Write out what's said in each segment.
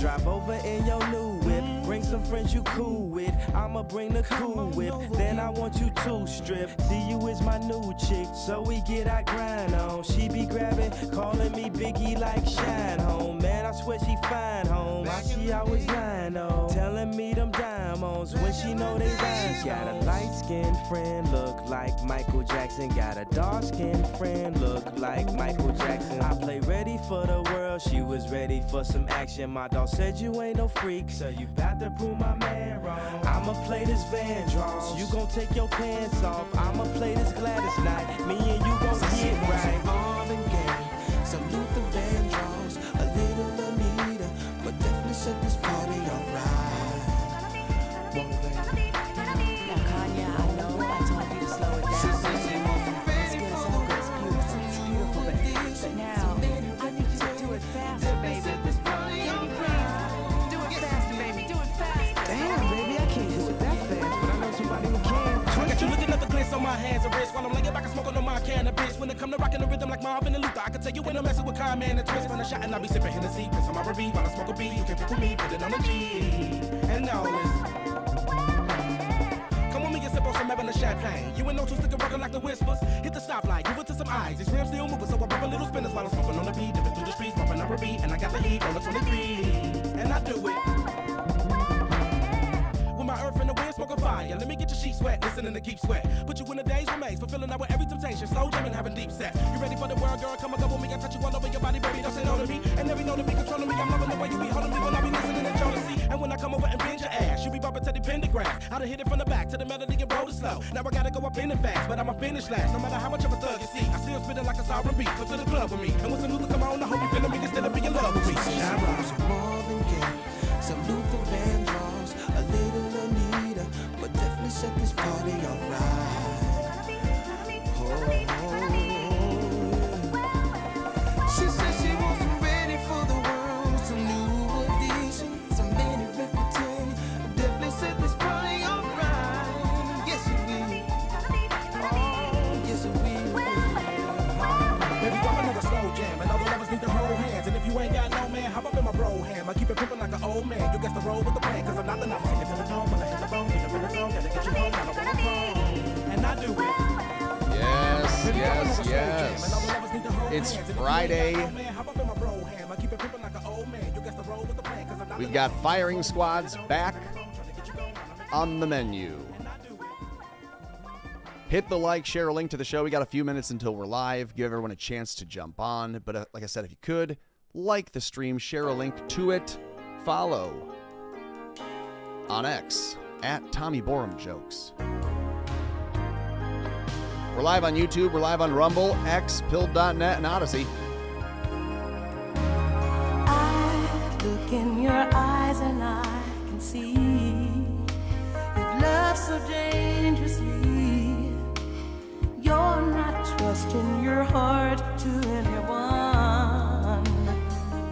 Drive over in your new whip, bring some friends you cool with. I'ma bring the cool whip, then I want you to strip. See you is my new chick, so we get our grind on. She be grabbing, calling me Biggie like Shine Home. Man, I swear she fine home. Why she always lying on? Telling me them diamonds when she know they rhyme. Got a light-skinned friend, look like Michael Jackson. Got a dark-skinned friend, look like Michael Jackson. I play ready for the world, she was ready for some action. My dog said you ain't no freak, so you bout to prove my man wrong. I'ma play this Vandross, you gon' take your pants off. I'ma play this Gladys Knight, me and you gon' get right. Marvin Gaye, some Luther Vandross, a little Anita, but definitely set this party alright. Now, Kanye, I know I told you to slow it down. It's beautiful, baby. But now, I need you to do it faster, baby. Can you please do it faster, baby? Do it faster. Damn, baby, I can't do it that fast, but I know somebody who can. I got you looking at the glitz on my hands and wrists while I'm laying back and smoking on my cannabis. When it come to rocking the rhythm like Marvin and Luther, I can tell you when I'm messing with Kanye and Twist. When I shot and I be sipping Hennessy, piss on my R&B while I smoke a beat. You can pick with me, put it on the G. And now listen. Come with me and sip on some Evan and champagne. You ain't no two sticker working like the whispers. Hit the stoplight, give it to some eyes. These rims still moving, so I bump a little spinners while I'm smoking on the beat. Dipping through the streets, bumping up a beat, and I got the heat on the 23. And I do it. My earth and the wind, smoke a fire. Let me get your sheet wet, listening to keep sweat. Put you in a day's remains, fulfilling out with every temptation. Slow jamming, having deep sex. You ready for the world, girl? Come and go with me. I touch you all over your body, baby. Don't say no to me. And every know to be controlling me. I'm loving the way you be holding me when I be listening to Jodeci. And when I come over and bend your ass, you be bumping to the pentagram. I done hit it from the back to the melody and roll it slow. Now I gotta go up in it fast, but I'ma finish last. No matter how much of a thug you see, I still spit it like a sovereign beat. Come to the club with me. And when some Luther come on, I hope you feeling me. Instead of being in love with me. Shine bright. Some Marvin Gaye, some Luther Vandross, a little Anita, but definitely set this party alright. She said she wasn't ready for the world, some new additions, some many reputation, definitely set this party alright. Yes it will. Oh, yes it will. Baby, I'm another slow jam, and all the lovers need to hold hands. And if you ain't got no man, hop up in my bro ham. I keep it pimpin' like an old man. You guess the roll with the plan, cause I'm not the night. Take it to the dome when I hit the bone. Get up in the zone, gotta get you home, I don't wanna phone. And I do it. Yes, yes, yes. It's Friday. We've got firing squads back on the menu. Hit the like, share a link to the show. We got a few minutes until we're live. Give everyone a chance to jump on. But like I said, if you could, like the stream, share a link to it. Follow on X at Tommy Borum Jokes. We're live on YouTube. We're live on Rumble, X, Pill.net, and Odyssey. I look in your eyes and I can see you've loved so dangerously. You're not trusting your heart to anyone.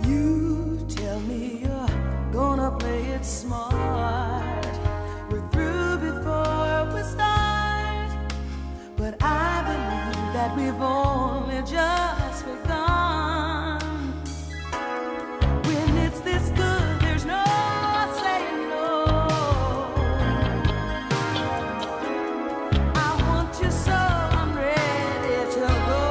You tell me you're gonna play it smart. We're through before we start, but I believe that we've only just begun. When it's this good, there's no saying no. I want you so I'm ready to go.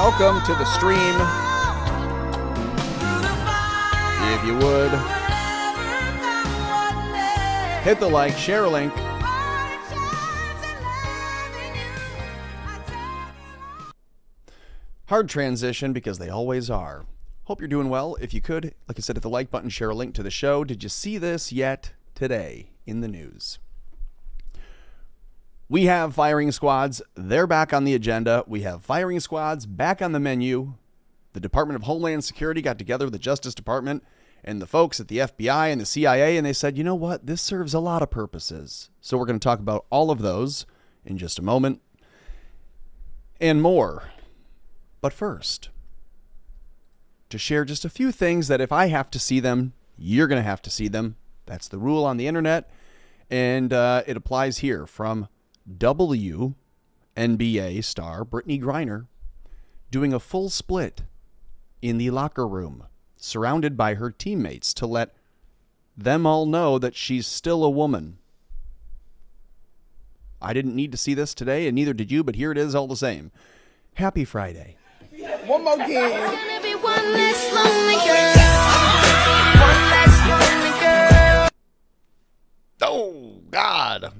welcome to the stream. If you would, hit the like, share a link. Hard transition because they always are. Hope you're doing well. If you could, like I said, hit the like button, share a link to the show. Did you see this yet today in the news? We have firing squads. They're back on the agenda. We have firing squads back on the menu. The Department of Homeland Security got together with the Justice Department and the folks at the FBI and the CIA, and they said, you know what? This serves a lot of purposes. So we're going to talk about all of those in just a moment and more. But first, to share just a few things that if I have to see them, you're going to have to see them. That's the rule on the internet, and it applies here from WNBA star Brittany Griner doing a full split in the locker room, surrounded by her teammates to let them all know that she's still a woman. I didn't need to see this today, and neither did you, but here it is all the same. Happy Friday. One more game. Oh God,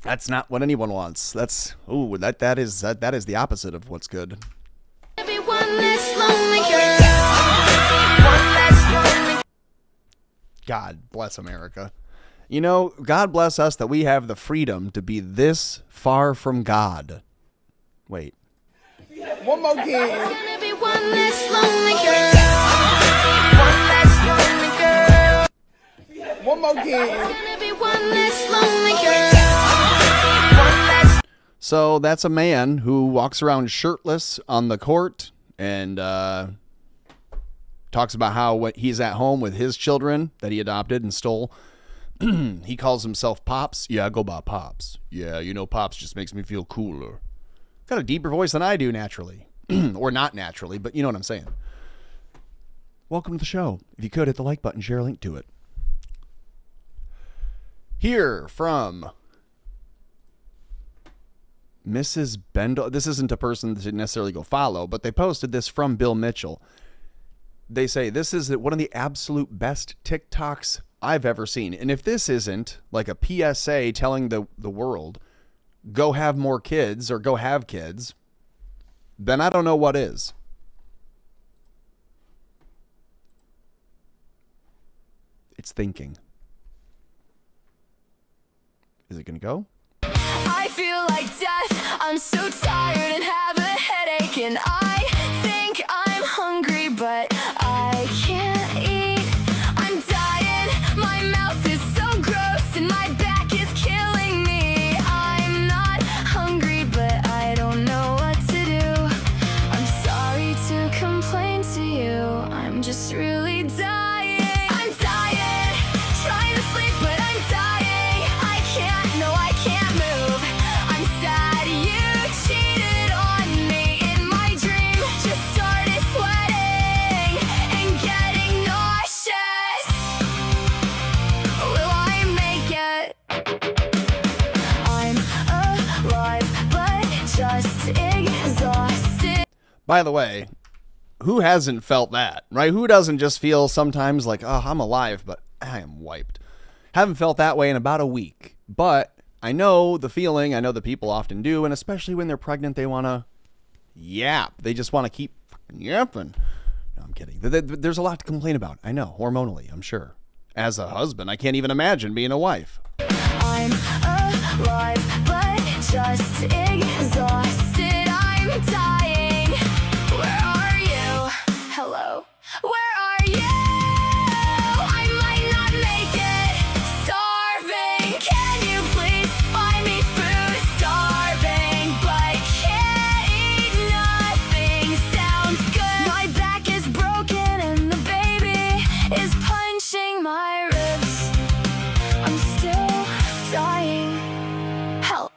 that's not what anyone wants. That is the opposite of what's good. God bless America. You know, God bless us that we have the freedom to be this far from God. Wait. One more game. One more game. So that's a man who walks around shirtless on the court and talks about how he's at home with his children that he adopted and stole. He calls himself Pops. Yeah, I go by Pops. Yeah, you know, Pops just makes me feel cooler. Got a deeper voice than I do naturally. Or not naturally, but you know what I'm saying. Welcome to the show. If you could, hit the like button, share a link to it. Here from Mrs. Bendel. This isn't a person that didn't necessarily go follow, but they posted this from Bill Mitchell. They say, this is one of the absolute best TikToks I've ever seen. And if this isn't like a PSA telling the world, go have more kids or go have kids, then I don't know what is. It's thinking. Is it going to go? I feel like death. I'm so tired and have a headache, and I think I'm hungry, but I can't eat. I'm dying. My mouth is so gross and my back is killing me. I'm not hungry, but I don't know what to do. I'm sorry to complain to you. I'm just really dying. I'm dying. Trying to sleep, but I'm dying. I can't, no, I can't move. I'm sad you cheated on me in my dream. Just started sweating and getting nauseous. Will I make it? I'm alive, but just exhausted. By the way, who hasn't felt that, right? Who doesn't just feel sometimes like, oh, I'm alive, but I am wiped. Haven't felt that way in about a week. But I know the feeling. I know the people often do. And especially when they're pregnant, they want to yap. They just want to keep yapping. No, I'm kidding. There's a lot to complain about. I know, hormonally, I'm sure. As a husband, I can't even imagine being a wife. I'm alive, but just exhausted. I'm dying. Where are you? Hello. Where are you? I might not make it. Starving. Can you please find me food? Starving, but can't eat nothing. Sounds good. My back is broken and the baby is punching my ribs. I'm still dying. Help.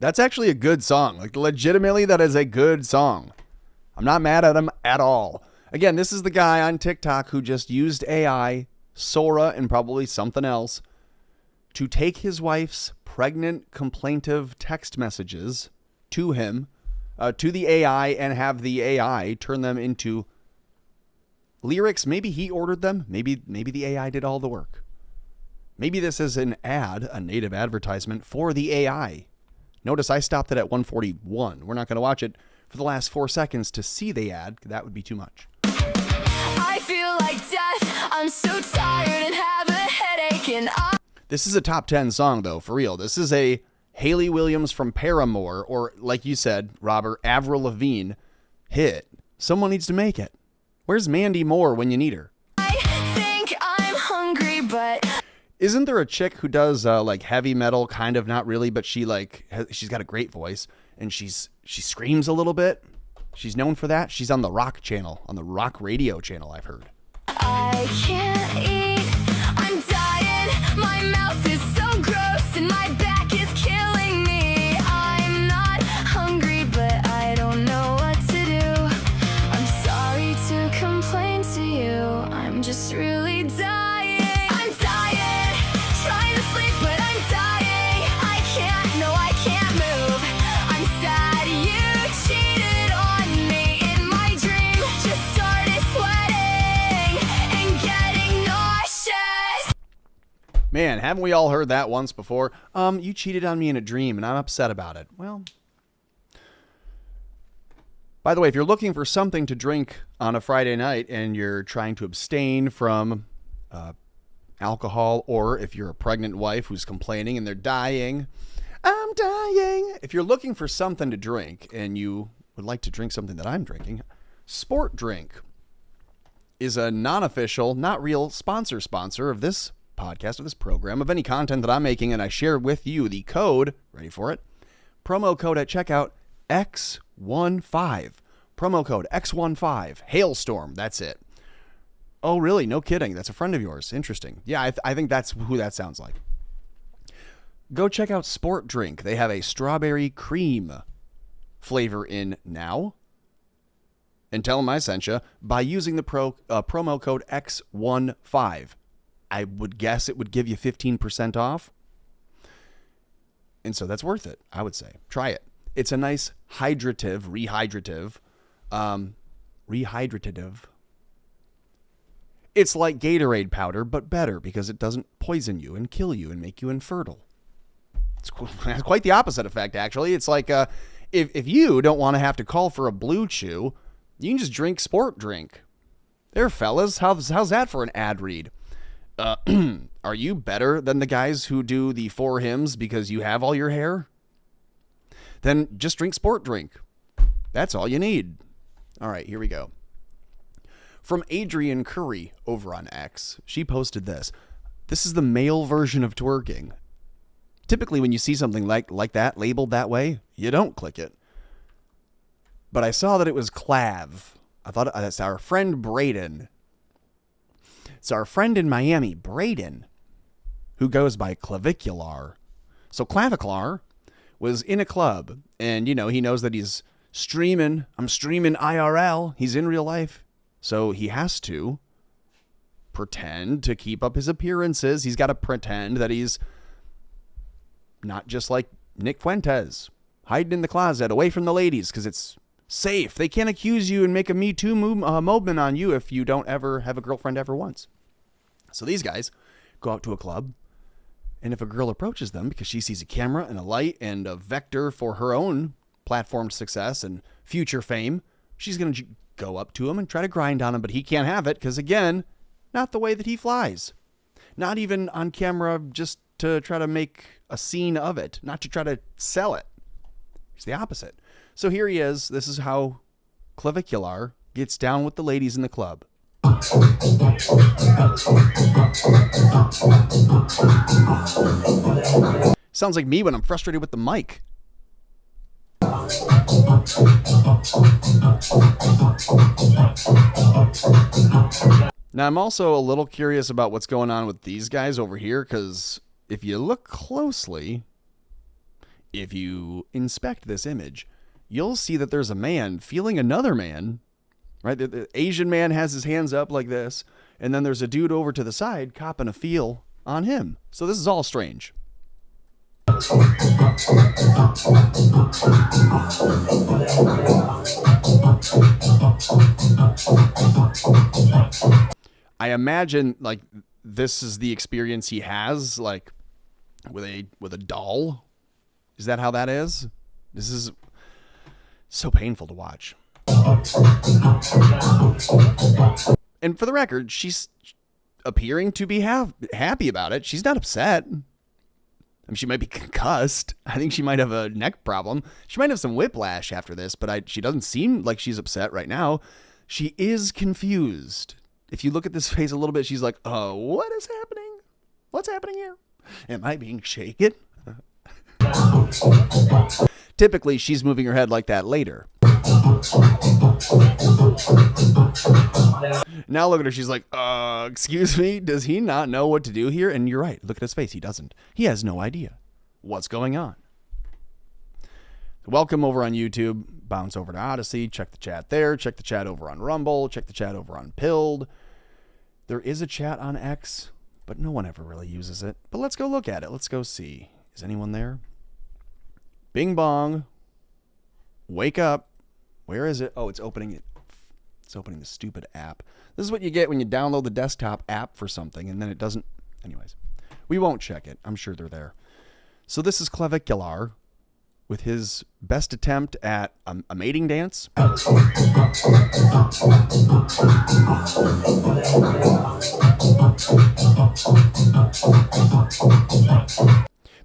That's actually a good song. Like, legitimately, that is a good song. I'm not mad at him at all. Again, this is the guy on TikTok who just used AI, Sora, and probably something else to take his wife's pregnant, complaintive text messages to him, to the AI, and have the AI turn them into lyrics. Maybe he ordered them. Maybe the AI did all the work. Maybe this is an ad, a native advertisement for the AI. Notice I stopped it at 141. We're not going to watch it for the last 4 seconds to see the ad. That would be too much. I feel like death. I'm so tired and have a headache and This is a top 10 song, though, for real. This is a Hayley Williams from Paramore, or like you said, Robert, Avril Lavigne hit. Someone needs to make it. Where's Mandy Moore when you need her? I think I'm hungry, but Isn't there a chick who does like heavy metal, kind of, not really, but she's got a great voice and she screams a little bit. She's known for that. She's on the rock channel, on the rock radio channel, I've heard. I can't eat. I'm dying. My mouth is so gross and my back is killing me. I'm not hungry, but I don't know what to do. I'm sorry to complain to you. I'm just really dying. I'm dying. Trying to sleep, but I'm dying. I can't move. I'm sad you cheated on me in my dream. Just started sweating and getting nauseous. Man, haven't we all heard that once before? You cheated on me in a dream and I'm upset about it. Well, by the way, if you're looking for something to drink on a Friday night and you're trying to abstain from alcohol, or if you're a pregnant wife who's complaining and they're dying, I'm dying. If you're looking for something to drink and you would like to drink something that I'm drinking, Sport Drink is a non-official, not real sponsor of this podcast, of this program, of any content that I'm making, and I share with you the code, ready for it, promo code at checkout, X15. Promo code X15. Hailstorm, that's it. Oh, really? No kidding. That's a friend of yours. Interesting. Yeah, I think that's who that sounds like. Go check out Sport Drink. They have a strawberry cream flavor in now. And tell them I sent you by using the promo code X15. I would guess it would give you 15% off. And so that's worth it, I would say. Try it. It's a nice rehydrative. It's like Gatorade powder, but better because it doesn't poison you and kill you and make you infertile. It's quite the opposite effect, actually. It's like if you don't want to have to call for a Blue Chew, you can just drink Sport Drink. There, fellas. How's that for an ad read? Are you better than the guys who do the 4 hymns because you have all your hair? Then just drink Sport Drink. That's all you need. All right, here we go. From Adrian Curry over on X, she posted this. This is the male version of twerking. Typically, when you see something like that labeled that way, you don't click it. But I saw that it was clav. I thought that's our friend Braden. It's our friend in Miami, Braden, who goes by Clavicular. So Clavicular was in a club, and, you know, he knows that he's streaming. I'm streaming IRL. He's in real life. So he has to pretend to keep up his appearances. He's got to pretend that he's not just like Nick Fuentes, hiding in the closet away from the ladies because it's safe. They can't accuse you and make a Me Too movement on you if you don't ever have a girlfriend ever once. So these guys go out to a club, and if a girl approaches them because she sees a camera and a light and a vector for her own platform success and future fame, she's going to go up to him and try to grind on him, but he can't have it because, again, not the way that he flies. Not even on camera just to try to make a scene of it, not to try to sell it. It's the opposite. So here he is. This is how Clavicular gets down with the ladies in the club. Sounds like me when I'm frustrated with the mic. Now, I'm also a little curious about what's going on with these guys over here, because if you look closely, if you inspect this image, you'll see that there's a man feeling another man, right? The Asian man has his hands up like this, and then there's a dude over to the side copping a feel on him. So this is all strange. I imagine like this is the experience he has like with a doll. Is that how that is? This is so painful to watch. And for the record, she's appearing to be happy about it. She's not upset. I mean, she might be concussed. I think she might have a neck problem. She might have some whiplash after this, but she doesn't seem like she's upset right now. She is confused. If you look at this face a little bit, she's like, oh, what is happening? What's happening here? Am I being shaken? Typically, she's moving her head like that later. Now look at her. She's like, excuse me? Does he not know what to do here? And you're right. Look at his face. He doesn't. He has no idea what's going on. Welcome over on YouTube. Bounce over to Odyssey. Check the chat there. Check the chat over on Rumble. Check the chat over on Pilled. There is a chat on X, but no one ever really uses it. But let's go look at it. Let's go see. Is anyone there? Bing bong. Wake up. Where is it? Oh, it's opening it. It's opening the stupid app. This is what you get when you download the desktop app for something and then it doesn't. Anyways, we won't check it. I'm sure they're there. So this is Clavicular with his best attempt at a mating dance.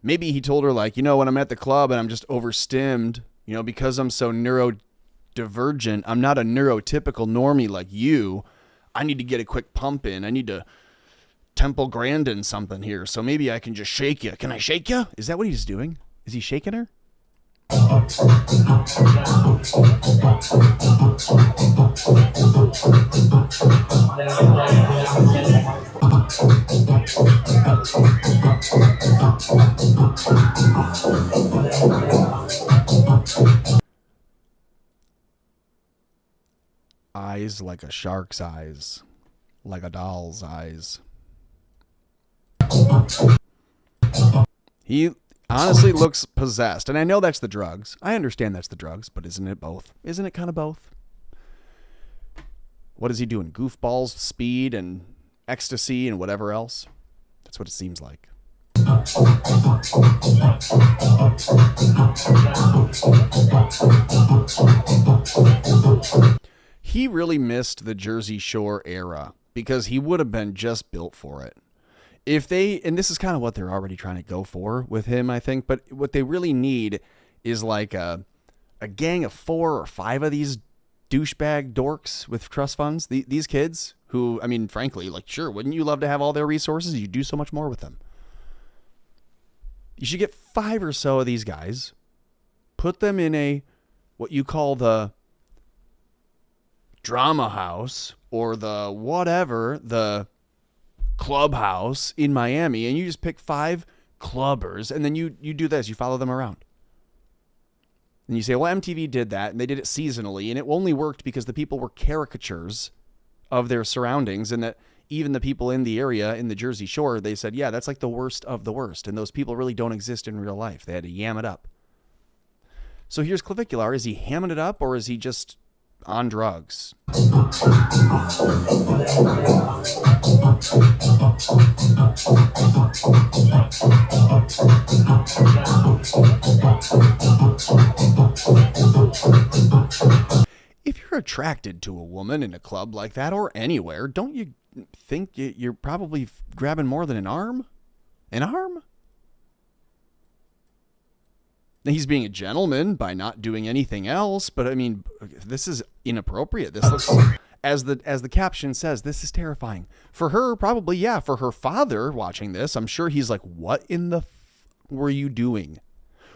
Maybe he told her like, you know, when I'm at the club and I'm just overstimmed, you know, because I'm so neurodivergent, I'm not a neurotypical normie like you. I need to get a quick pump in. I need to Temple Grandin something here. So maybe I can just shake you. Can I shake you? Is that what he's doing? Is he shaking her? Eyes like a shark's eyes, like a doll's eyes. He honestly looks possessed, and I know that's the drugs. I understand that's the drugs, but isn't it both? Isn't it kind of both? What is he doing? Goofballs, speed, and ecstasy, and whatever else? That's what it seems like. He really missed the Jersey Shore era because he would have been just built for it. If they, and this is kind of what they're already trying to go for with him, I think, but what they really need is like a gang of 4 or 5 of these douchebag dorks with trust funds. These kids who, I mean, frankly, like, sure, wouldn't you love to have all their resources? You'd do so much more with them. You should get 5 or so of these guys, put them in what you call the drama house or the whatever, the clubhouse in Miami, and you just pick 5 clubbers, and then you do this. You follow them around. And you say, well, MTV did that, and they did it seasonally, and it only worked because the people were caricatures of their surroundings, and that even the people in the area, in the Jersey Shore, they said, yeah, that's like the worst of the worst, and those people really don't exist in real life. They had to yam it up. So here's Clavicular. Is he hamming it up, or is he just on drugs? If you're attracted to a woman in a club like that or anywhere, don't you think you're probably grabbing more than an arm? An arm? He's being a gentleman by not doing anything else, but I mean, this is inappropriate. This looks, as the caption says, this is terrifying. For her, probably, yeah. For her father watching this, I'm sure he's like, what in the were you doing?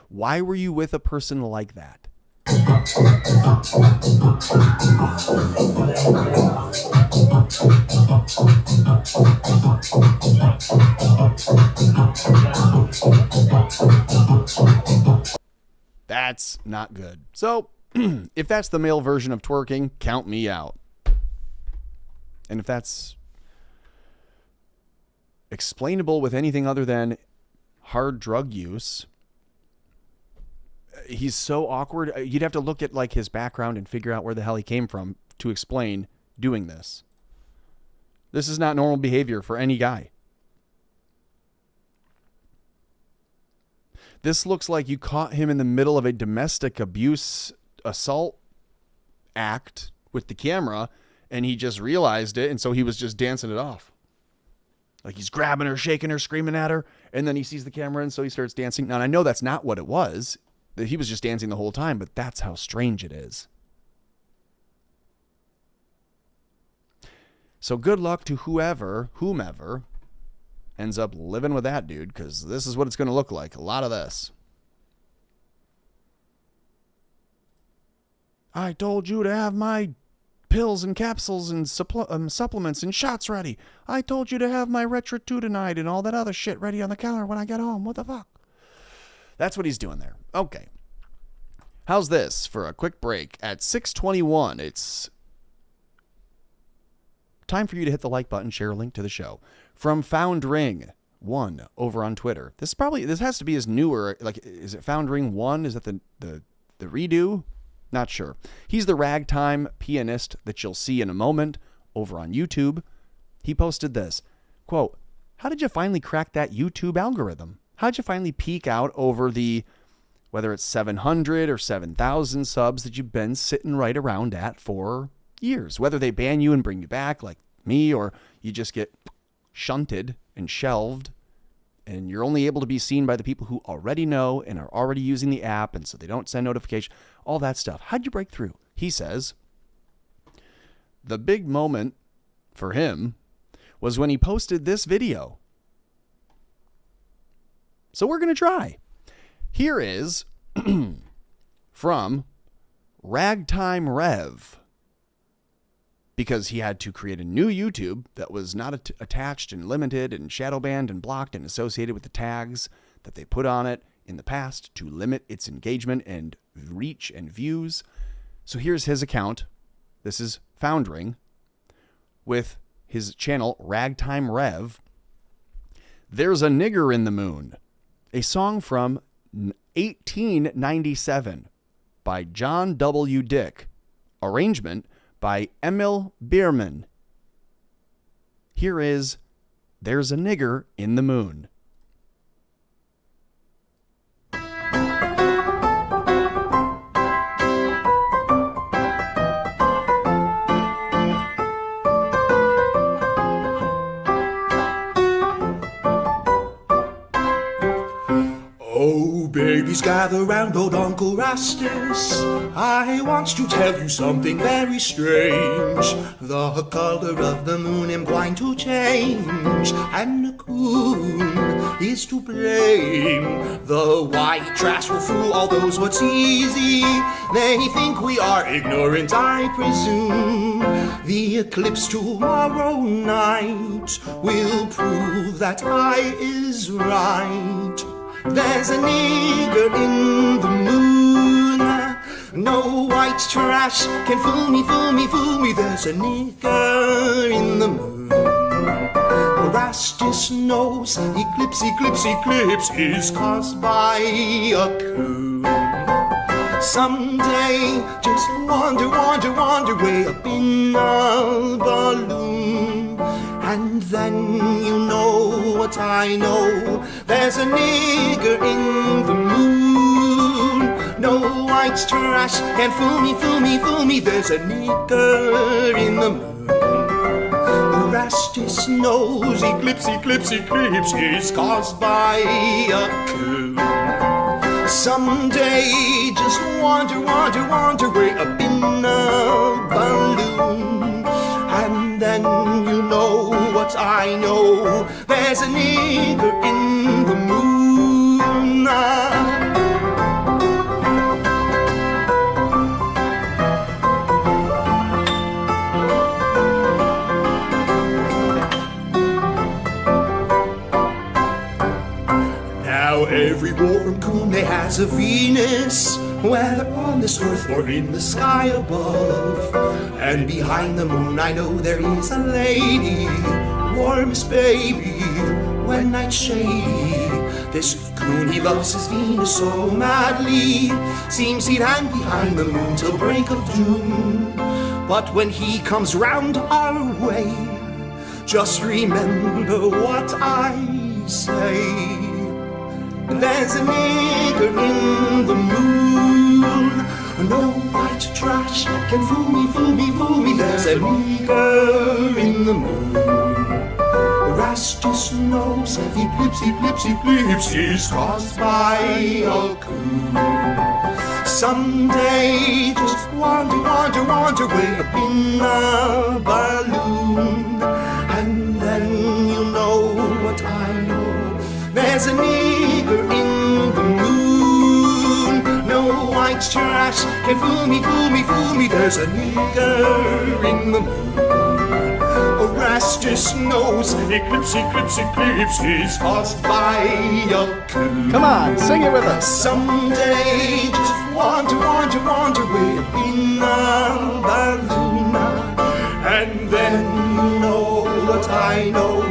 Why were you with a person like that? not good. So, if that's the male version of twerking, count me out. And if that's explainable with anything other than hard drug use, he's so awkward. You'd have to look at like his background and figure out where the hell he came from to explain doing this. This is not normal behavior for any guy. This looks like you caught him in the middle of a domestic abuse assault act with the camera, and he just realized it, and so he was just dancing it off. Like he's grabbing her, shaking her, screaming at her, and then he sees the camera, and so he starts dancing. Now, I know that's not what it was. That he was just dancing the whole time, but that's how strange it is. So good luck to whomever ends up living with that dude, because this is what it's going to look like. A lot of this. I told you to have my pills and capsules and supplements and shots ready. I told you to have my retrotutinide and all that other shit ready on the counter when I get home. What the fuck? That's what he's doing there. Okay. How's this for a quick break? At 6:21, it's time for you to hit the like button, share a link to the show. From FoundRing1 over on Twitter. This has to be his newer, like, is it FoundRing1? Is that the redo? Not sure. He's the ragtime pianist that you'll see in a moment over on YouTube. He posted this, quote, "How did you finally crack that YouTube algorithm? How'd you finally peak out over the, whether it's 700 or 7,000 subs that you've been sitting right around at for years? Whether they ban you and bring you back like me, or you just get shunted and shelved, and you're only able to be seen by the people who already know and are already using the app, and so they don't send notification, all that stuff. How'd you break through?" He says the big moment for him was when he posted this video. So we're going to try. Here is from Ragtime Rev, because he had to create a new YouTube that was not attached and limited and shadow banned and blocked and associated with the tags that they put on it in the past to limit its engagement and reach and views. So here's his account. This is Foundring with his channel Ragtime Rev. "There's a Nigger in the Moon," a song from 1897 by John W. Dick. Arrangement by Emil Bierman. Here is "There's a Nigger in the Moon." Oh, babies, gather round old Uncle Rastus. I want to tell you something very strange. The color of the moon I'm going to change, and the coon is to blame. The white trash will fool all those what's easy. They think we are ignorant, I presume. The eclipse tomorrow night will prove that I is right. There's a nigger in the moon. No white trash can fool me, fool me, fool me. There's a nigger in the moon. Rastus knows eclipse, eclipse, eclipse is caused by a coon. Someday, just wander, wander, wander way up in a balloon. And then you know what I know. There's a nigger in the moon. No white trash can fool me, fool me, fool me. There's a nigger in the moon. Rastus knows eclipse, eclipse, eclipse is caused by a coon. Someday, just wander, wander, wander way up in a balloon. And then you know what I know. There's a nigger in the moon. Now every warm coon they has a Venus. whether on this earth or in the sky above. And behind the moon I know there is a lady, warmest baby, when night's shady. This coon, he loves his Venus so madly, seems he'd hang behind the moon till break of doom. But when he comes round our way, just remember what I say. There's a nigger in the moon, no white trash can fool me, fool me, fool me. There's a nigger in the moon, Rastus knows, he clips, he clips, he clips, he's caused by a coon. Someday just wander, wander, wander way up in a balloon, and then you'll know what I know. There's a nigger in the moon, no white trash can fool me, fool me, fool me. There's a nigger in the moon, Rastus knows, eclipse, eclipse, eclipse, he's caused by a coon. Come on, sing it with us. Someday just wander, wander, wander way up in a balloon, and then you know what I know.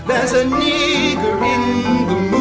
There's a nigger in the moon.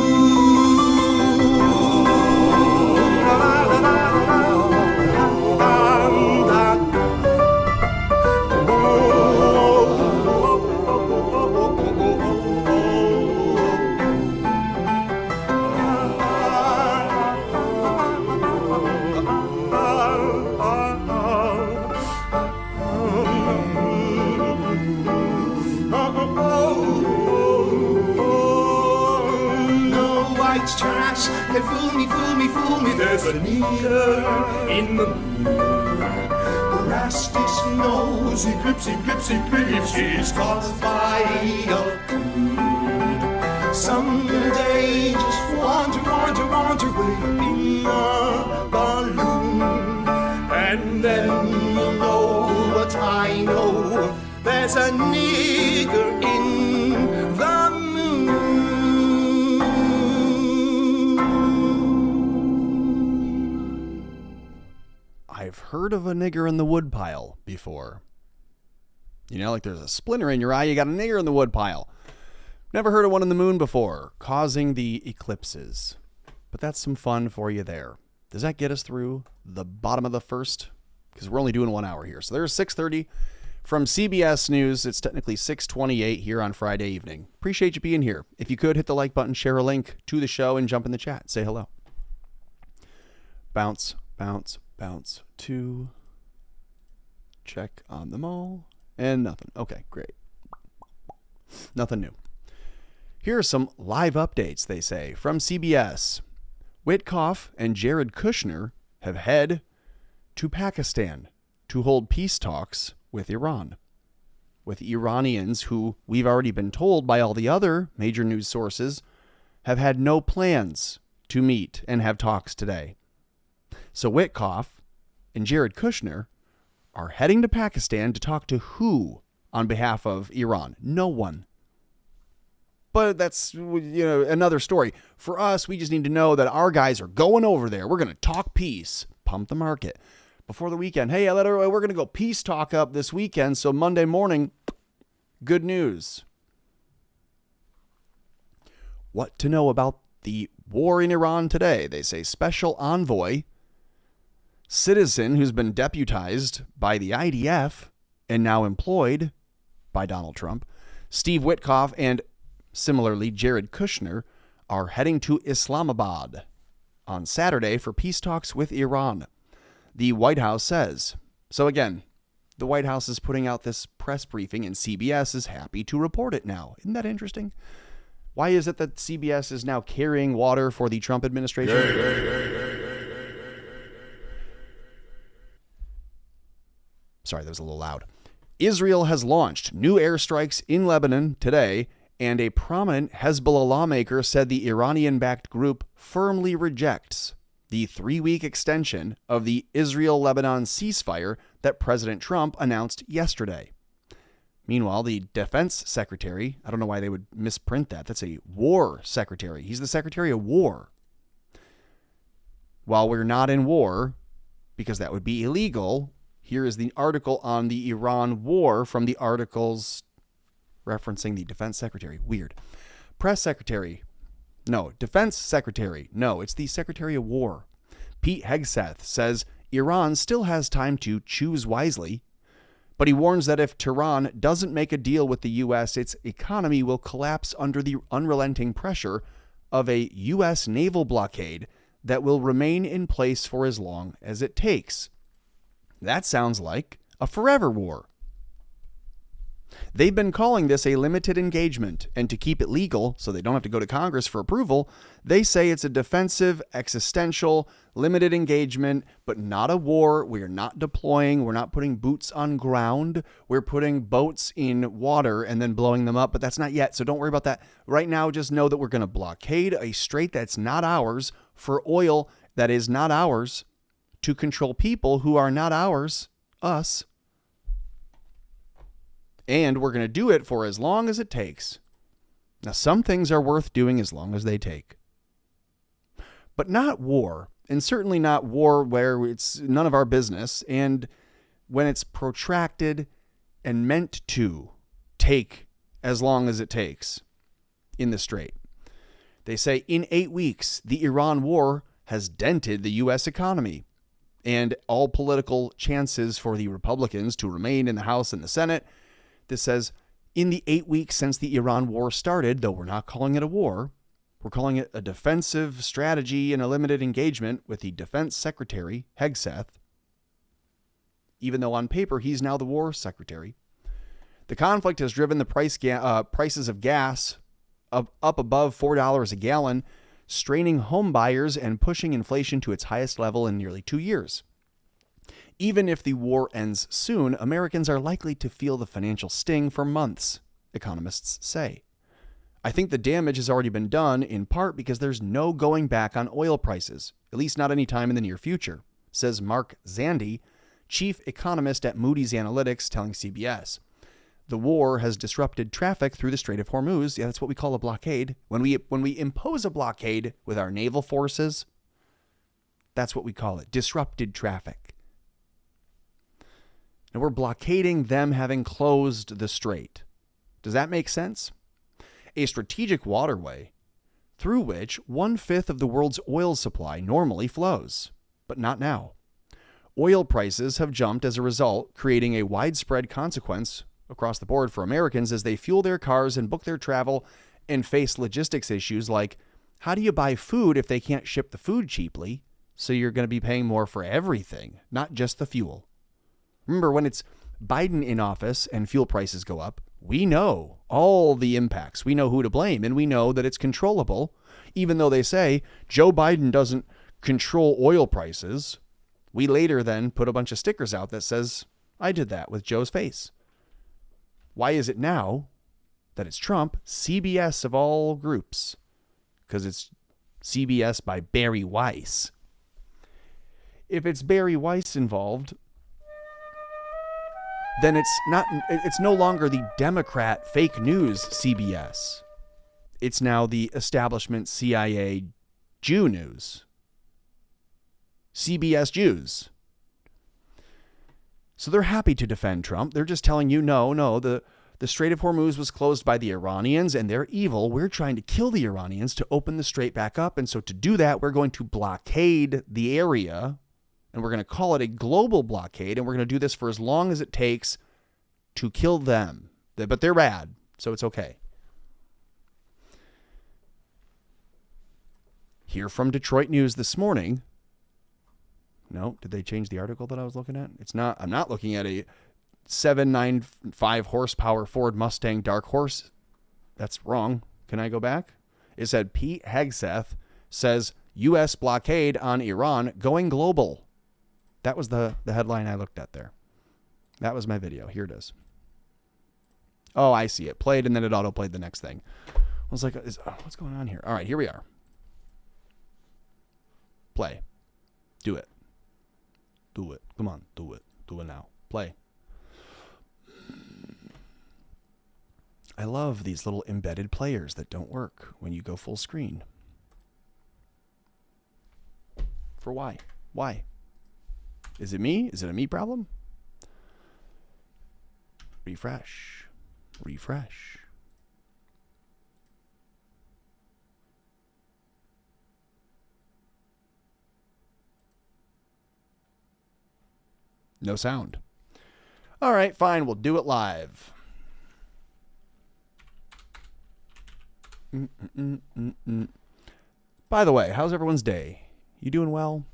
Trash can fool me, fool me, fool me. There's a nigger in the moon, Rastus knows, eclipse, eclipse, eclipse, he's caused by a coon. Someday just wander, wander, wander way up in a balloon, and then you'll know what I know. There's a nigger in the moon. I've heard of a nigger in the woodpile before. You know, like there's a splinter in your eye, you got a nigger in the woodpile. Never heard of one in the moon before, causing the eclipses. But that's some fun for you there. Does that get us through the bottom of the first? Because we're only doing 1 hour here. So there's 6:30 from CBS News. It's technically 6:28 here on Friday evening. Appreciate you being here. If you could, hit the like button, share a link to the show, and jump in the chat. Say hello. Bounce, bounce, bounce. 2. Check on them all. And nothing. Okay, great. Nothing new. Here are some live updates, they say, from CBS. Witkoff and Jared Kushner have head to Pakistan to hold peace talks with Iran. With Iranians who, we've already been told by all the other major news sources, have had no plans to meet and have talks today. So Witkoff and Jared Kushner are heading to Pakistan to talk to who on behalf of Iran? No one. But that's, another story. For us, we just need to know that our guys are going over there. We're going to talk peace, pump the market before the weekend. Hey, we're going to go peace talk up this weekend. So Monday morning, good news. What to know about the war in Iran today? They say special envoy, citizen who's been deputized by the IDF and now employed by Donald Trump, Steve Witkoff, and similarly Jared Kushner are heading to Islamabad on Saturday for peace talks with Iran, the White House says. So again, the White House is putting out this press briefing and CBS is happy to report it now. Isn't that interesting? Why is it that CBS is now carrying water for the Trump administration? Sorry, that was a little loud. Israel has launched new airstrikes in Lebanon today, and a prominent Hezbollah lawmaker said the Iranian-backed group firmly rejects the 3-week extension of the Israel-Lebanon ceasefire that President Trump announced yesterday. Meanwhile, the defense secretary, I don't know why they would misprint that. That's a war secretary. He's the secretary of war. While we're not in war, because that would be illegal. Here is the article on the Iran war from the articles referencing the defense secretary. Weird. Defense secretary. No, it's the Secretary of War. Pete Hegseth says Iran still has time to choose wisely, but he warns that if Tehran doesn't make a deal with the U.S., its economy will collapse under the unrelenting pressure of a U.S. naval blockade that will remain in place for as long as it takes. That sounds like a forever war. They've been calling this a limited engagement, and to keep it legal so they don't have to go to Congress for approval, they say it's a defensive, existential, limited engagement, but not a war. We are not deploying. We're not putting boots on ground. We're putting boats in water and then blowing them up, but that's not yet, so don't worry about that. Right now, just know that we're going to blockade a strait that's not ours for oil that is not ours to control people who are not ours, us. And we're going to do it for as long as it takes. Now, some things are worth doing as long as they take. But not war, and certainly not war where it's none of our business, and when it's protracted and meant to take as long as it takes in the strait. They say in 8 weeks, the Iran war has dented the U.S. economy, and all political chances for the Republicans to remain in the House and the Senate. This says, in the 8 weeks since the Iran war started, though we're not calling it a war, we're calling it a defensive strategy and a limited engagement with the Defense Secretary, Hegseth, even though on paper he's now the War Secretary. The conflict has driven the prices of gas up above $4 a gallon, straining home buyers and pushing inflation to its highest level in nearly 2 years. Even if the war ends soon, Americans are likely to feel the financial sting for months, economists say. I think the damage has already been done, in part because there's no going back on oil prices, at least not any time in the near future, says Mark Zandi, chief economist at Moody's Analytics, telling CBS. The war has disrupted traffic through the Strait of Hormuz. Yeah, that's what we call a blockade. When we impose a blockade with our naval forces, that's what we call it, disrupted traffic. And we're blockading them having closed the strait. Does that make sense? A strategic waterway through which 1/5 of the world's oil supply normally flows, but not now. Oil prices have jumped as a result, creating a widespread consequence across the board for Americans as they fuel their cars and book their travel and face logistics issues like, how do you buy food if they can't ship the food cheaply? So you're going to be paying more for everything, not just the fuel. Remember, when it's Biden in office and fuel prices go up, we know all the impacts. We know who to blame, and we know that it's controllable. Even though they say Joe Biden doesn't control oil prices, we later then put a bunch of stickers out that says, I did that with Joe's face. Why is it now that it's Trump, CBS of all groups? Because it's CBS by Barry Weiss. If it's Barry Weiss involved, then it's no longer the Democrat fake news CBS. It's now the establishment CIA Jew news. CBS Jews. So they're happy to defend Trump. They're just telling you, no, the Strait of Hormuz was closed by the Iranians and they're evil. We're trying to kill the Iranians to open the strait back up. And so to do that, we're going to blockade the area. And we're going to call it a global blockade, and we're going to do this for as long as it takes to kill them. But they're bad, so it's okay. Here from Detroit News this morning. No, did they change the article that I was looking at? It's not. I'm not looking at a 795 horsepower Ford Mustang Dark Horse. That's wrong. Can I go back? It said Pete Hegseth says U.S. blockade on Iran going global. That was the headline I looked at there. That was my video. Here it is. Oh, I see it. Played, and then it auto-played the next thing. I was like, what's going on here? All right, here we are. Play. Do it. Do it. Come on, do it. Do it now. Play. I love these little embedded players that don't work when you go full screen. For why? Why? Is it me? Is it a me problem? Refresh. Refresh. No sound. All right, fine. We'll do it live. By the way, how's everyone's day? You doing well?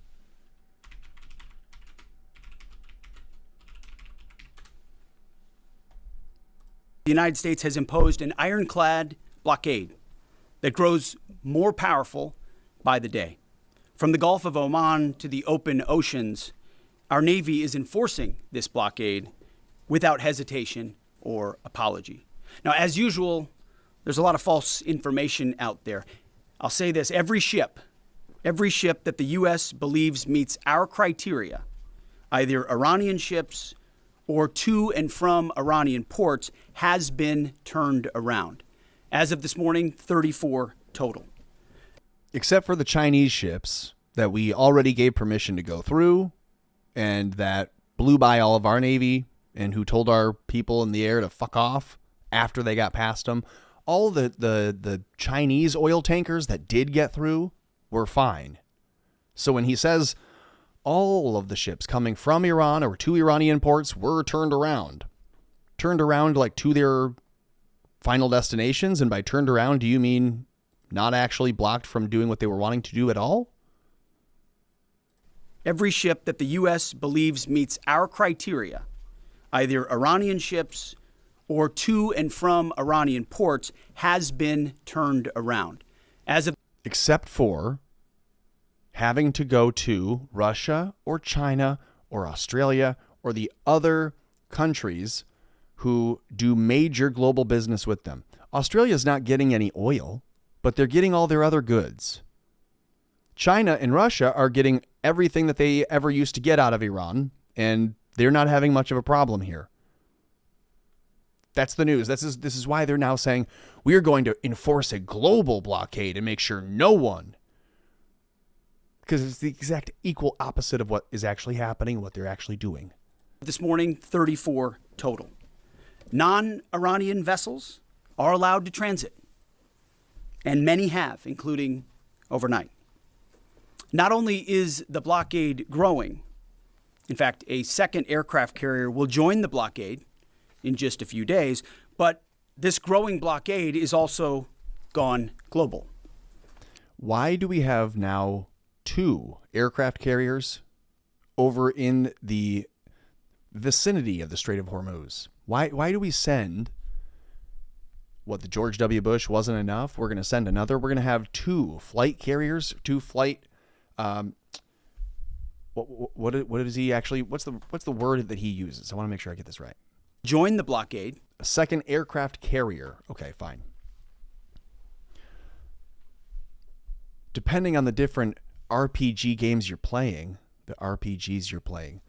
The United States has imposed an ironclad blockade that grows more powerful by the day. From the Gulf of Oman to the open oceans, our Navy is enforcing this blockade without hesitation or apology. Now, as usual, there's a lot of false information out there. I'll say this, every ship that the U.S. believes meets our criteria, either Iranian ships or to and from Iranian ports, has been turned around. As of this morning, 34 total. Except for the Chinese ships that we already gave permission to go through and that blew by all of our Navy and who told our people in the air to fuck off after they got past them. All the Chinese oil tankers that did get through were fine. So when he says all of the ships coming from Iran or to Iranian ports were turned around like to their final destinations, and by turned around, do you mean not actually blocked from doing what they were wanting to do at all? Every ship that the U.S. believes meets our criteria, either Iranian ships or to and from Iranian ports, has been turned around. Except for having to go to Russia or China or Australia or the other countries who do major global business with them. Australia's not getting any oil, but they're getting all their other goods. China and Russia are getting everything that they ever used to get out of Iran, and they're not having much of a problem here. That's the news. This is why they're now saying we are going to enforce a global blockade and make sure no one, because it's the exact equal opposite of what is actually happening, what they're actually doing. This morning, 34 total. Non-Iranian vessels are allowed to transit, and many have, including overnight. Not only is the blockade growing, in fact, a second aircraft carrier will join the blockade in just a few days, but this growing blockade is also gone global. Why do we have now 2 aircraft carriers over in the vicinity of the Strait of Hormuz? Why do we send what the George W. Bush wasn't enough? We're going to send another. We're going to have 2 flight carriers, 2 flight. What is he actually? What's the word that he uses? I want to make sure I get this right. Join the blockade. A second aircraft carrier. Okay, fine. Depending on the different RPG games you're playing, the RPGs you're playing,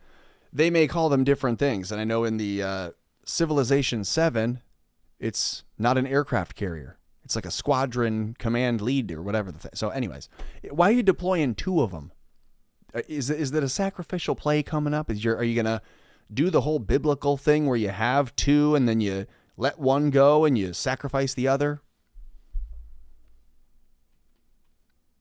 they may call them different things. And I know in the Civilization 7, it's not an aircraft carrier. It's like a squadron command lead or whatever. So anyways, why are you deploying 2 of them? Is that a sacrificial play coming up? Are you going to do the whole biblical thing where you have 2 and then you let one go and you sacrifice the other?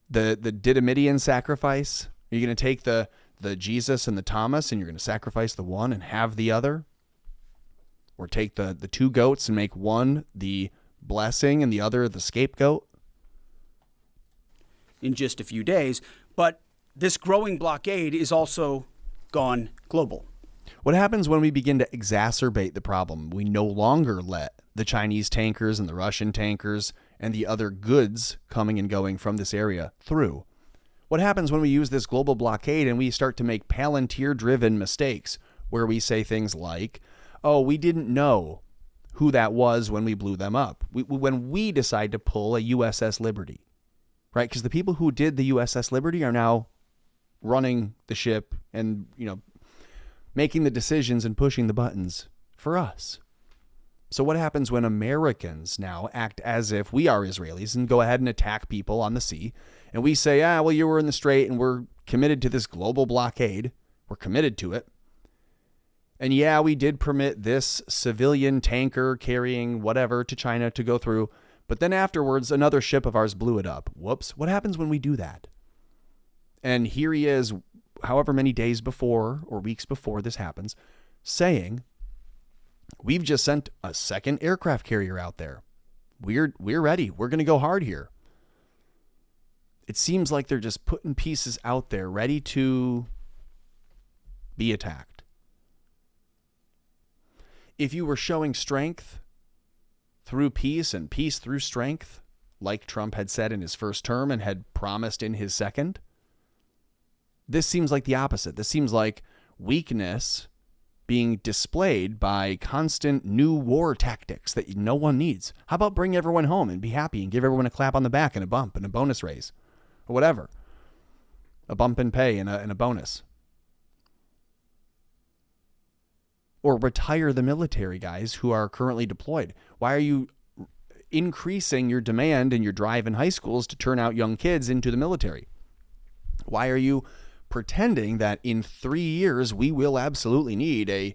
The Didymidian sacrifice? Are you going to take the Jesus and the Thomas and you're going to sacrifice the one and have the other? Or take the 2 goats and make one the blessing and the other the scapegoat? In just a few days, but this growing blockade is also gone global. What happens when we begin to exacerbate the problem? We no longer let the Chinese tankers and the Russian tankers and the other goods coming and going from this area through. What happens when we use this global blockade and we start to make Palantir-driven mistakes where we say things like, oh, we didn't know who that was when we blew them up. When we decide to pull a USS Liberty, right? Because the people who did the USS Liberty are now running the ship and, making the decisions and pushing the buttons for us. So what happens when Americans now act as if we are Israelis and go ahead and attack people on the sea? And we say, well, you were in the strait and we're committed to this global blockade. We're committed to it. And yeah, we did permit this civilian tanker carrying whatever to China to go through. But then afterwards, another ship of ours blew it up. Whoops. What happens when we do that? And here he is, however many days before or weeks before this happens, saying, we've just sent a second aircraft carrier out there. We're ready. We're going to go hard here. It seems like they're just putting pieces out there ready to be attacked. If you were showing strength through peace and peace through strength, like Trump had said in his first term and had promised in his second, this seems like the opposite. This seems like weakness being displayed by constant new war tactics that no one needs. How about bring everyone home and be happy and give everyone a clap on the back and a bump and a bonus raise or whatever? A bump in pay and a bonus. Or retire the military guys who are currently deployed. Why are you increasing your demand and your drive in high schools to turn out young kids into the military? Why are you pretending that in 3 years we will absolutely need a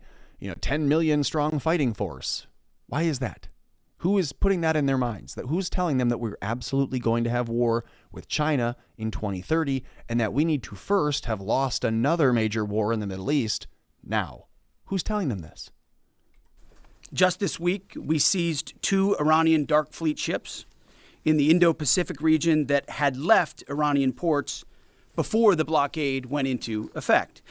10 million strong fighting force? Why is that? Who is putting that in their minds? That who's telling them that we're absolutely going to have war with China in 2030 and that we need to first have lost another major war in the Middle East now? Who's telling them this? Just this week, we seized 2 Iranian dark fleet ships in the Indo-Pacific region that had left Iranian ports before the blockade went into effect.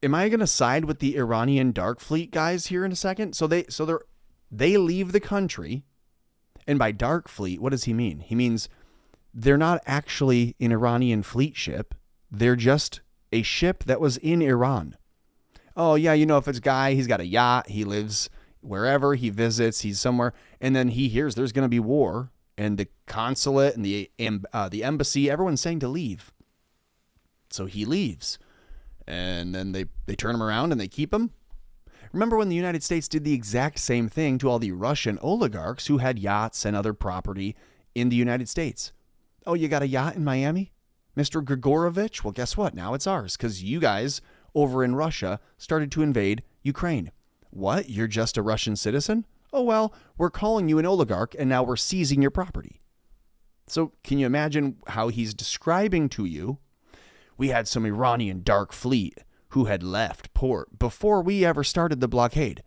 Am I going to side with the Iranian dark fleet guys here in a second? So they leave the country, and by dark fleet, what does he mean? He means they're not actually an Iranian fleet ship. They're just a ship that was in Iran. Oh yeah, if it's a guy, he's got a yacht, he lives wherever, he visits, he's somewhere, and then he hears there's going to be war, and the consulate and the embassy, everyone's saying to leave. So he leaves. And then they turn him around and they keep him. Remember when the United States did the exact same thing to all the Russian oligarchs who had yachts and other property in the United States? Oh, you got a yacht in Miami? Mr. Grigorovich? Well, guess what? Now it's ours because you guys over in Russia started to invade Ukraine. What? You're just a Russian citizen? Oh, well, we're calling you an oligarch and now we're seizing your property. So can you imagine how he's describing to you? We had some Iranian dark fleet who had left port before we ever started the blockade.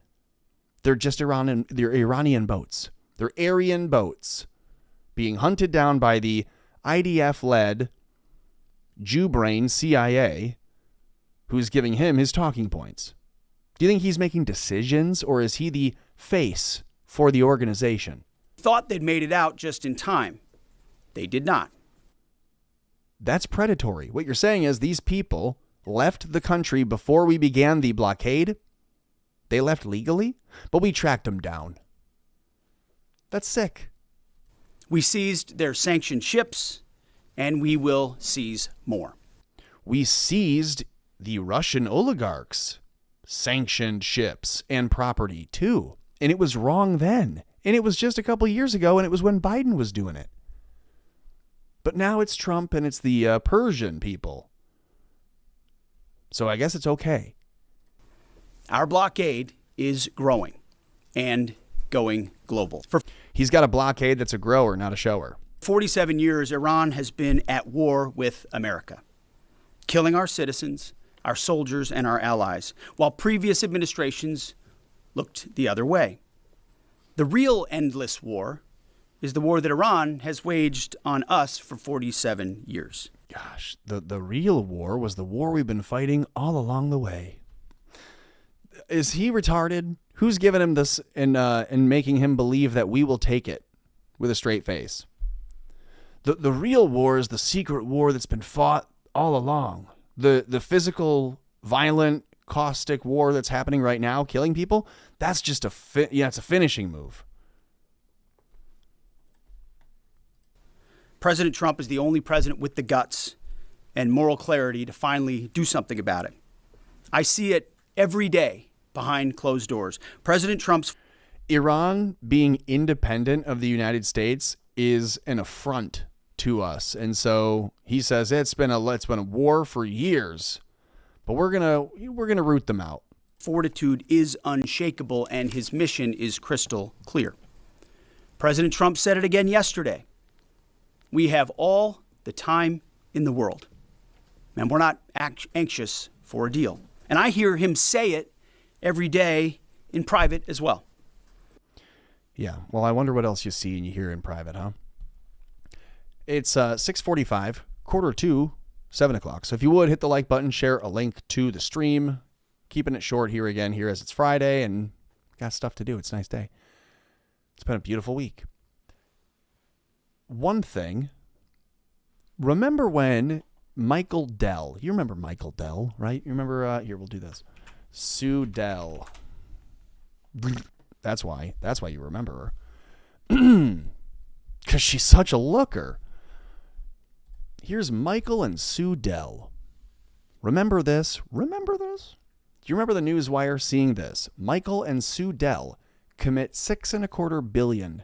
They're just Iranian boats. They're Aryan boats being hunted down by the IDF-led Jew-brain CIA who's giving him his talking points. Do you think he's making decisions or is he the face for the organization? Thought they'd made it out just in time. They did not. That's predatory. What you're saying is these people left the country before we began the blockade. They left legally, but we tracked them down. That's sick. We seized their sanctioned ships, and we will seize more. We seized the Russian oligarchs' sanctioned ships and property too. And it was wrong then. And it was just a couple years ago, and it was when Biden was doing it. But now it's Trump and it's the Persian people. So I guess it's okay. Our blockade is growing and going global. For He's got a blockade that's a grower, not a shower. 47 years, Iran has been at war with America, killing our citizens, our soldiers, and our allies, while previous administrations looked the other way. The real endless war is the war that Iran has waged on us for 47 years. Gosh, the real war was the war we've been fighting all along the way. Is he retarded? Who's giving him this and making him believe that we will take it with a straight face? The real war is the secret war that's been fought all along. The physical, violent, caustic war that's happening right now, killing people, that's just it's a finishing move. President Trump is the only president with the guts and moral clarity to finally do something about it. I see it every day behind closed doors. President Trump's Iran being independent of the United States is an affront to us. And so he says it's been a war for years, but we're gonna root them out. Fortitude is unshakable, and his mission is crystal clear. President Trump said it again yesterday. We have all the time in the world, and we're not anxious for a deal. And I hear him say it every day in private as well. Yeah, well, I wonder what else you see and you hear in private, huh? It's 6:45, 1:45, 7 o'clock. So if you would, hit the like button, share a link to the stream. Keeping it short here as it's Friday and got stuff to do. It's a nice day. It's been a beautiful week. One thing, remember when Michael Dell, you remember Michael Dell, right? You remember, here, we'll do this. Sue Dell. That's why you remember her. Because she's such a looker. Here's Michael and Sue Dell. Remember this? Do you remember the Newswire seeing this? Michael and Sue Dell commit $6.25 billion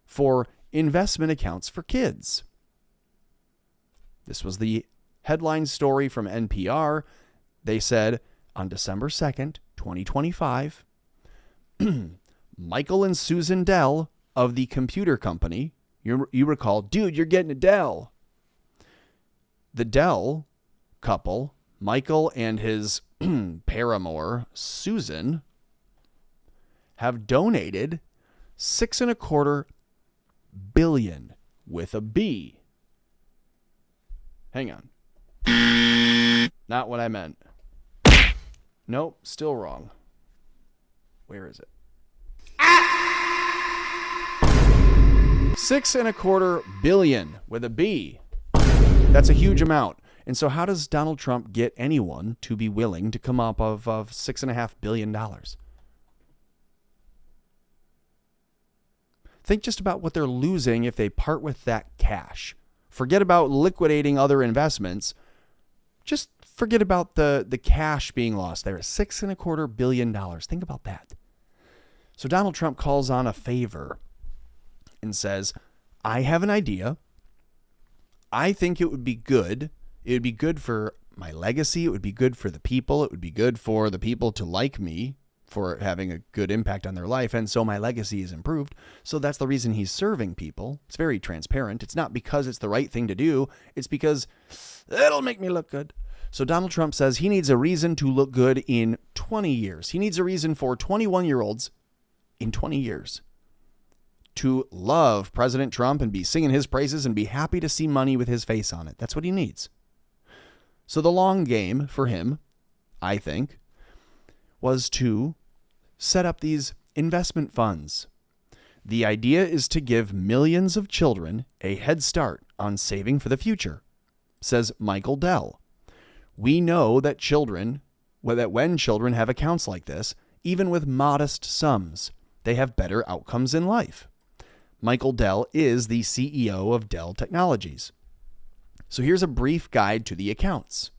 for investment accounts for kids. This was the headline story from NPR. They said on December 2nd, 2025, Michael and Susan Dell of the computer company, you recall, dude, you're getting a Dell. The Dell couple, Michael and his paramour, Susan, have donated $6.25 billion with a B. Hang on. Not what I meant. Nope, still wrong. Where is it? $6.25 billion with a B. That's a huge amount. And so how does Donald Trump get anyone to be willing to come up of $6.5 billion? Think just about what they're losing if they part with that cash. Forget about liquidating other investments. Just forget about the cash being lost there. $6.25 billion. Think about that. So Donald Trump calls on a favor and says, I have an idea. I think it would be good. It would be good for my legacy. It would be good for the people. It would be good for the people to like me for having a good impact on their life. And so my legacy is improved. So that's the reason he's serving people. It's very transparent. It's not because it's the right thing to do. It's because it'll make me look good. So Donald Trump says he needs a reason to look good in 20 years. He needs a reason for 21-year-olds in 20 years to love President Trump and be singing his praises and be happy to see money with his face on it. That's what he needs. So the long game for him, I think, was to set up these investment funds. The idea is to give millions of children a head start on saving for the future, says Michael Dell. We know that when children have accounts like this, even with modest sums, they have better outcomes in life. Michael Dell is the CEO of Dell Technologies. So here's a brief guide to the accounts.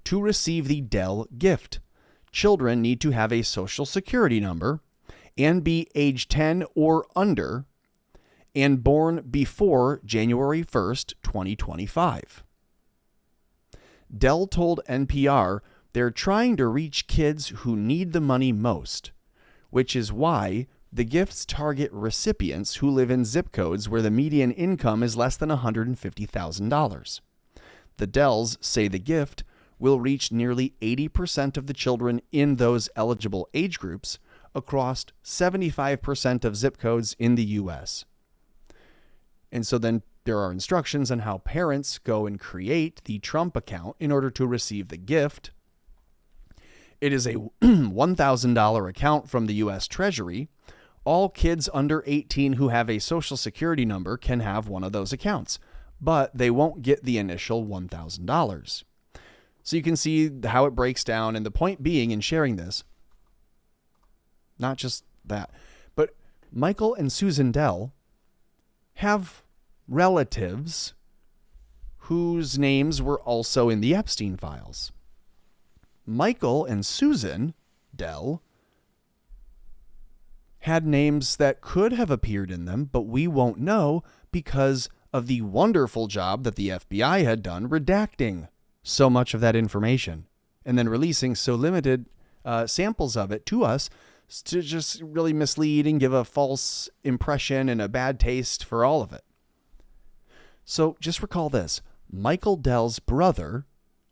To receive the Dell gift, children need to have a social security number and be age 10 or under and born before January 1st, 2025. Dell told NPR they're trying to reach kids who need the money most, which is why the gifts target recipients who live in zip codes where the median income is less than $150,000. The Dells say the gift will reach nearly 80% of the children in those eligible age groups across 75% of zip codes in the U.S. And so then there are instructions on how parents go and create the Trump account in order to receive the gift. It is a $1,000 account from the U.S. Treasury. All kids under 18 who have a social security number can have one of those accounts, but they won't get the initial $1,000. So you can see how it breaks down. And the point being in sharing this, not just that, but Michael and Susan Dell have relatives whose names were also in the Epstein files. Michael and Susan Dell had names that could have appeared in them, but we won't know because of the wonderful job that the FBI had done redacting so much of that information and then releasing so limited samples of it to us to just really mislead and give a false impression and a bad taste for all of it. So just recall this. Michael Dell's brother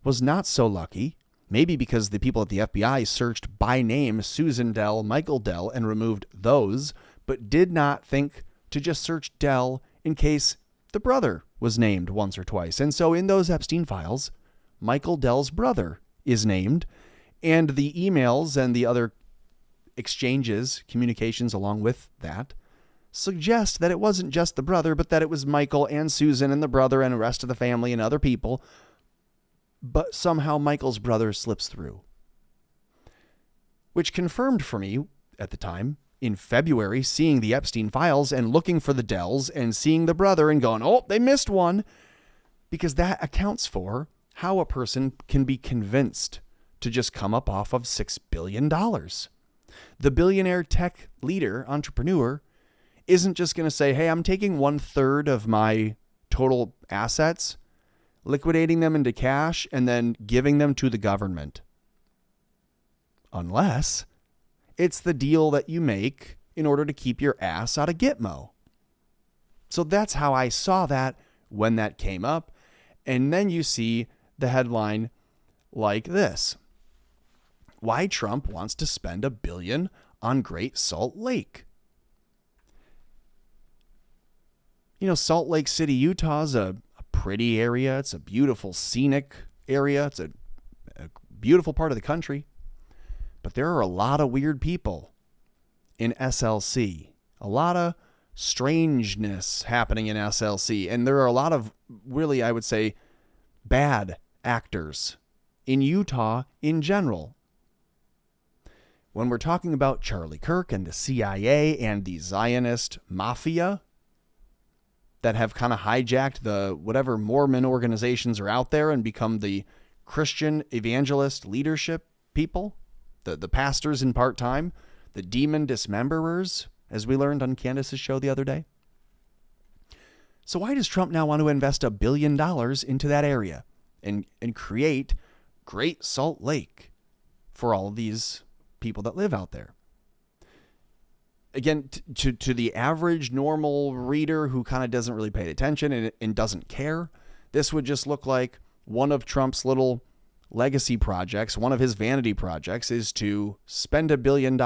was not so lucky, maybe because the people at the FBI searched by name Susan Dell, Michael Dell, and removed those, but did not think to just search Dell in case the brother was named once or twice. And so in those Epstein files, Michael Dell's brother is named, and the emails and the other exchanges, communications along with that, suggest that it wasn't just the brother, but that it was Michael and Susan and the brother and the rest of the family and other people. But somehow Michael's brother slips through, which confirmed for me at the time in February, seeing the Epstein files and looking for the Dells and seeing the brother and going, oh, they missed one, because that accounts for how a person can be convinced to just come up off of $6 billion. The billionaire tech leader, entrepreneur, isn't just going to say, hey, I'm taking 1/3 of my total assets, liquidating them into cash, and then giving them to the government. Unless it's the deal that you make in order to keep your ass out of Gitmo. So that's how I saw that when that came up. And then you see the headline like this. Why Trump wants to spend $1 billion on Great Salt Lake. You know, Salt Lake City, Utah is a pretty area. It's a beautiful scenic area. It's a beautiful part of the country. But there are a lot of weird people in SLC. A lot of strangeness happening in SLC. And there are a lot of really, I would say, bad actors in Utah in general. When we're talking about Charlie Kirk and the CIA and the Zionist mafia that have kind of hijacked the whatever Mormon organizations are out there and become the Christian evangelist leadership people, the pastors in part-time, the demon dismemberers, as we learned on Candace's show the other day. So why does Trump now want to invest $1 billion into that area and create Great Salt Lake for all of these people that live out there? Again, to the average normal reader who kind of doesn't really pay attention and doesn't care, this would just look like one of Trump's little legacy projects. One of his vanity projects is to spend $1 billion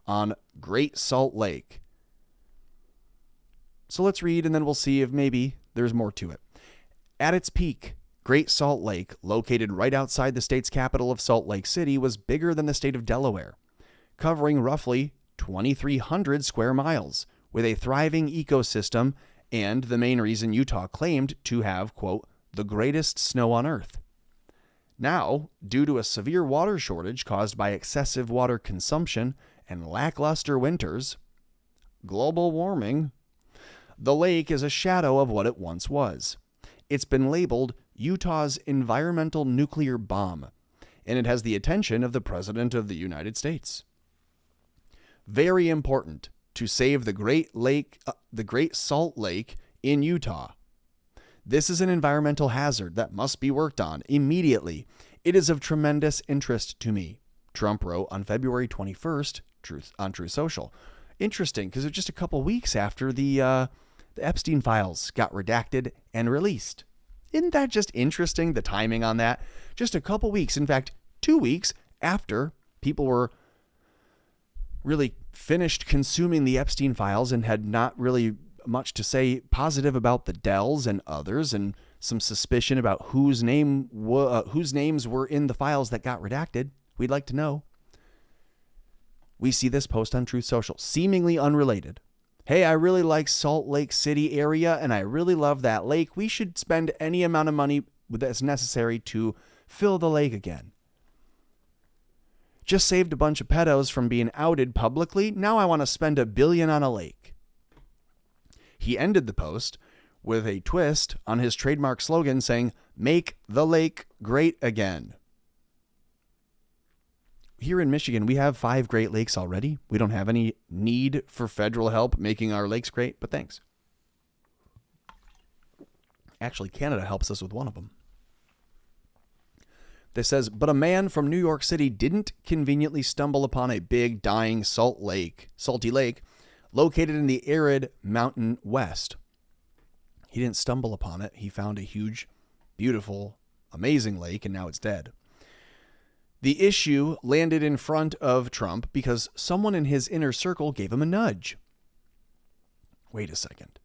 on Great Salt Lake. So let's read and then we'll see if maybe there's more to it. At its peak, Great Salt Lake, located right outside the state's capital of Salt Lake City, was bigger than the state of Delaware, covering roughly 2,300 square miles, with a thriving ecosystem and the main reason Utah claimed to have, quote, the greatest snow on Earth. Now, due to a severe water shortage caused by excessive water consumption and lackluster winters, global warming, the lake is a shadow of what it once was. It's been labeled Utah's environmental nuclear bomb, and it has the attention of the President of the United States. Very important to save the Great Salt Lake in Utah. This is an environmental hazard that must be worked on immediately. It is of tremendous interest to me, Trump wrote on February 21st on Truth Social. Interesting, because it was just a couple weeks after the Epstein files got redacted and released. Isn't that just interesting, the timing on that? Just a couple weeks, in fact, 2 weeks after people were really finished consuming the Epstein files and had not really much to say positive about the Dells and others, and some suspicion about whose names were in the files that got redacted. We'd like to know. We see this post on Truth Social, seemingly unrelated. Hey, I really like Salt Lake City area, and I really love that lake. We should spend any amount of money that's necessary to fill the lake again. Just saved a bunch of pedos from being outed publicly. Now I want to spend $1 billion on a lake. He ended the post with a twist on his trademark slogan saying, "Make the lake great again." Here in Michigan, we have 5 Great Lakes already. We don't have any need for federal help making our lakes great, but thanks. Actually, Canada helps us with one of them. This says, but a man from New York City didn't conveniently stumble upon a big, dying salty lake, located in the arid mountain west. He didn't stumble upon it. He found a huge, beautiful, amazing lake, and now it's dead. The issue landed in front of Trump because someone in his inner circle gave him a nudge. Wait a second.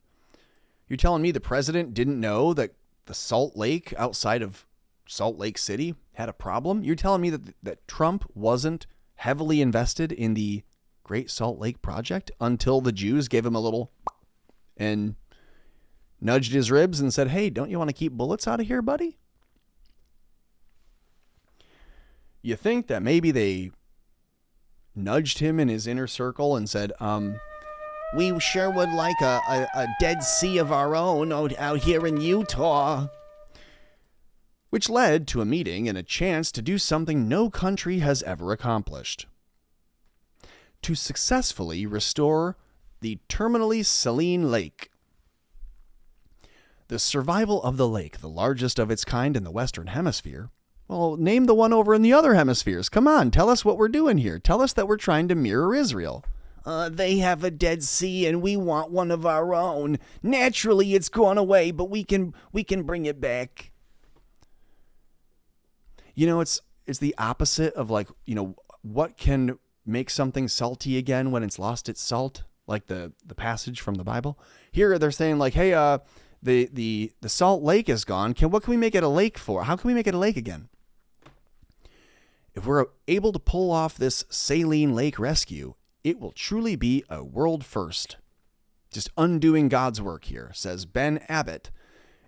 You're telling me the president didn't know that the Salt Lake outside of Salt Lake City had a problem? You're telling me that Trump wasn't heavily invested in the Great Salt Lake Project until the Jews gave him a little and nudged his ribs and said, hey, don't you want to keep bullets out of here, buddy? You think that maybe they nudged him in his inner circle and said, we sure would like a Dead Sea of our own out here in Utah. Which led to a meeting and a chance to do something no country has ever accomplished. To successfully restore the terminally saline lake. The survival of the lake, the largest of its kind in the Western Hemisphere. Well, name the one over in the other hemispheres. Come on, tell us what we're doing here. Tell us that we're trying to mirror Israel. They have a Dead Sea and we want one of our own. Naturally, it's gone away, but we can bring it back. You know, it's the opposite of like, you know, what can make something salty again when it's lost its salt? Like the passage from the Bible. Here they're saying like, hey, the Salt Lake is gone. What can we make it a lake for? How can we make it a lake again? If we're able to pull off this saline lake rescue, it will truly be a world first. Just undoing God's work here, says Ben Abbott,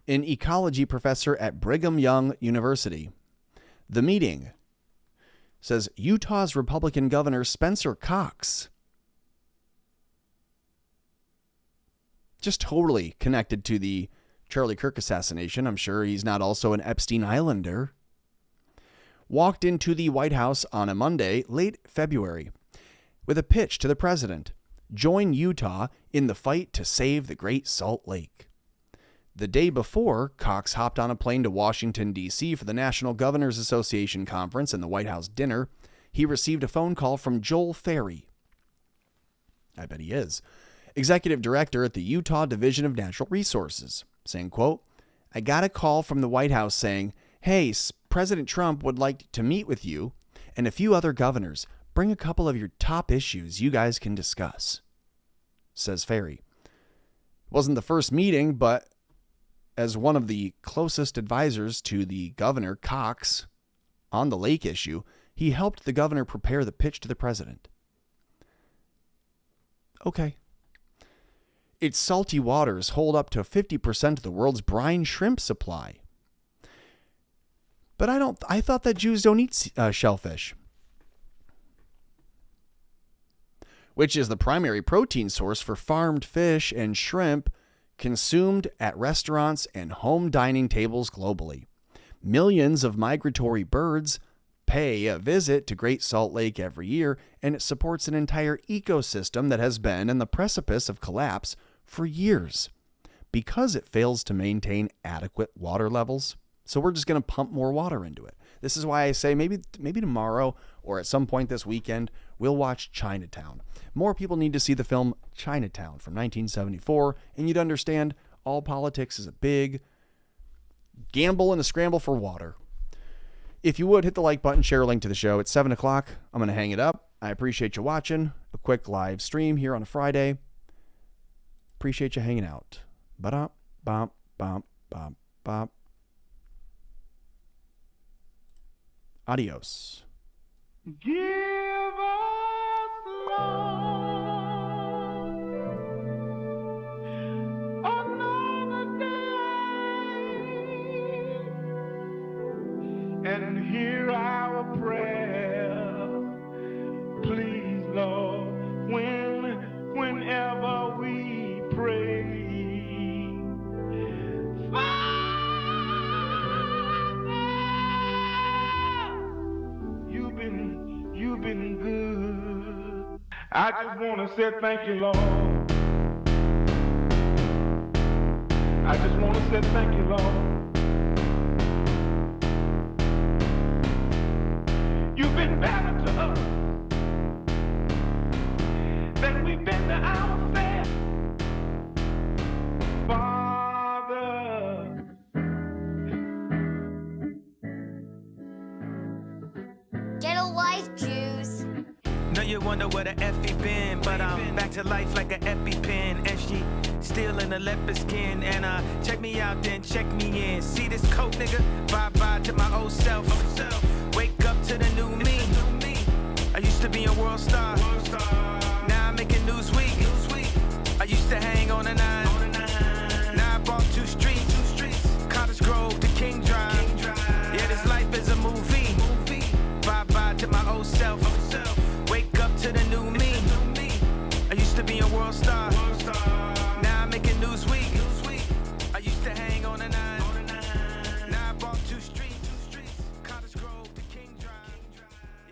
an ecology professor at Brigham Young University. The meeting, says Utah's Republican Governor Spencer Cox. Just totally connected to the Charlie Kirk assassination. I'm sure he's not also an Epstein Islander. Walked into the White House on a Monday, late February, with a pitch to the president. Join Utah in the fight to save the Great Salt Lake. The day before, Cox hopped on a plane to Washington, D.C. for the National Governors Association conference and the White House dinner. He received a phone call from Joel Ferry. I bet he is. Executive director at the Utah Division of Natural Resources, saying, quote, I got a call from the White House saying, hey, President Trump would like to meet with you and a few other governors. Bring a couple of your top issues you guys can discuss, says Ferry. It wasn't the first meeting, but as one of the closest advisors to the governor, Cox, on the lake issue, he helped the governor prepare the pitch to the president. Okay. Its salty waters hold up to 50% of the world's brine shrimp supply. But I thought that Jews don't eat shellfish, which is the primary protein source for farmed fish and shrimp consumed at restaurants and home dining tables globally. Millions of migratory birds pay a visit to Great Salt Lake every year, and it supports an entire ecosystem that has been on the precipice of collapse for years because it fails to maintain adequate water levels. So we're just going to pump more water into it. This is why I say maybe tomorrow or at some point this weekend, we'll watch Chinatown. More people need to see the film Chinatown from 1974, and you'd understand all politics is a big gamble and a scramble for water. If you would, hit the like button, share a link to the show. It's 7 o'clock. I'm going to hang it up. I appreciate you watching. A quick live stream here on a Friday. Appreciate you hanging out. Ba-dum, bum, bum, bum, bum. Adios. Give us love another day and hear our prayer. Please, Lord, whenever we pray. You've been good. I just want to say thank you, Lord. I just want to say thank you, Lord. You've been better to us than we've been to ourselves, Father. Get a life, Jews. Know you wonder where the Effie been, but I'm back to life like an EpiPen. And she still in a leopard skin. And check me out, then check me in. See this coat, nigga? Bye-bye to my old self. Wake up to the new me. I used to be a world star. Now I'm making Newsweek. I used to hang on the 9. Now I bought 2 streets. Cottage Grove to King Drive. Yeah, this life is a movie. Bye-bye to my old self. Wake up to the new me. I used to be a world star.